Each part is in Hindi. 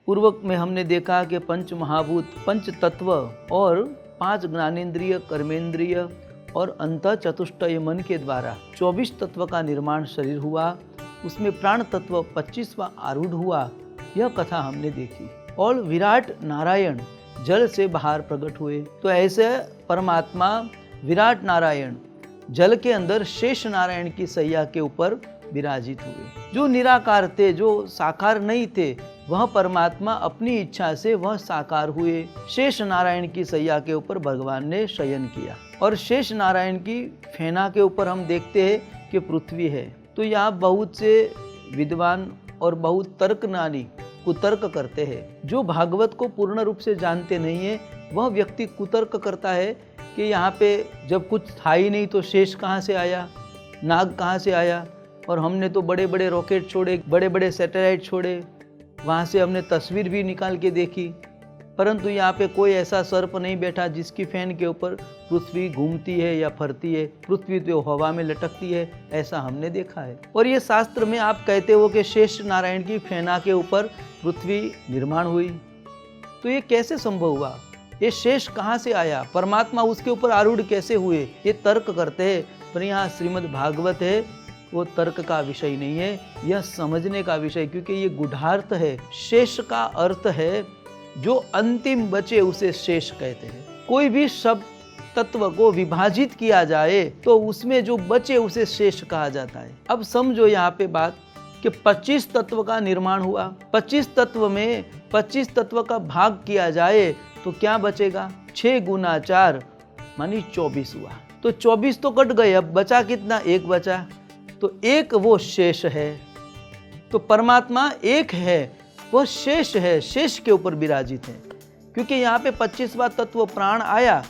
पूर्वक में हमने देखा कि पंच महाभूत, पंच तत्व और 5 ज्ञानेंद्रिय, कर्मेंद्रिय और अंत चतुष्टय मन के द्वारा 24 तत्व का निर्माण शरीर हुआ। उसमें प्राण तत्व 25वां आरूढ़ हुआ। यह कथा हमने देखी। और विराट नारायण जल से बाहर प्रकट हुए। तो ऐसे परमात्मा विराट नारायण जल के अंदर शेष नारायण की सैया के ऊपर विराजित हुए। जो निराकार थे, जो साकार नहीं थे, वह परमात्मा अपनी इच्छा से वह साकार हुए। शेष नारायण की सैया के ऊपर भगवान ने शयन किया। और शेष नारायण की फेना के ऊपर हम देखते हैं कि पृथ्वी है। तो यहाँ बहुत से विद्वान और बहुत तर्कनानी कुतर्क करते हैं। जो भागवत को पूर्ण रूप से जानते नहीं है, वह व्यक्ति कुतर्क करता है कि यहाँ पे जब कुछ था ही नहीं तो शेष कहाँ से आया, नाग कहाँ से आया। और हमने तो बड़े बड़े रॉकेट छोड़े, बड़े बड़े सैटेलाइट छोड़े, वहाँ से हमने तस्वीर भी निकाल के देखी, परंतु यहाँ पे कोई ऐसा सर्प नहीं बैठा जिसकी फैन के ऊपर पृथ्वी घूमती है या फरती है। पृथ्वी तो हवा में लटकती है, ऐसा हमने देखा है। और ये शास्त्र में आप कहते हो कि शेष नारायण की फेना के ऊपर पृथ्वी निर्माण हुई, तो ये कैसे संभव हुआ? ये शेष कहाँ से आया? परमात्मा उसके ऊपर आरूढ़ कैसे हुए? ये तर्क करते हैं। पर यहाँ श्रीमद् भागवत है, वो तर्क का विषय नहीं है, यह समझने का विषय, क्योंकि ये गूढ़ार्थ है। शेष का अर्थ है जो अंतिम बचे उसे शेष कहते हैं। कोई भी शब्द तत्व को विभाजित किया जाए तो उसमें जो बचे उसे शेष कहा जाता है। अब समझो यहाँ पे बात कि 25 तत्व का निर्माण हुआ। 25 तत्व में 25 तत्व का भाग किया जाए तो क्या बचेगा? 6 गुना 4 मानी 24 हुआ। तो 24 तो कट गए, अब बचा कितना? 1 बचा। तो 1 वो शेष है। तो परमात्मा 1 है, वह शेष है, शेष के ऊपर विराजित है। क्योंकि यहाँ पे 25वां तत्व प्राण आया,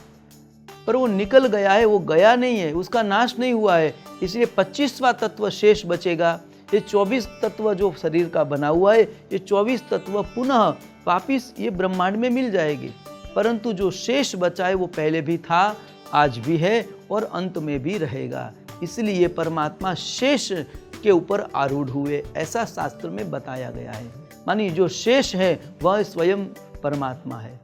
पर वो निकल गया है, वो गया नहीं है, उसका नाश नहीं हुआ है, इसलिए 25वां तत्व शेष बचेगा। ये 24 तत्व जो शरीर का बना हुआ है, ये 24 तत्व पुनः वापिस ये ब्रह्मांड में मिल जाएगी। परंतु जो शेष बचा है वो पहले भी था, आज भी है और अंत में भी रहेगा। इसलिए परमात्मा शेष के ऊपर आरूढ़ हुए, ऐसा शास्त्र में बताया गया है। मानी जो शेष है वह स्वयं परमात्मा है।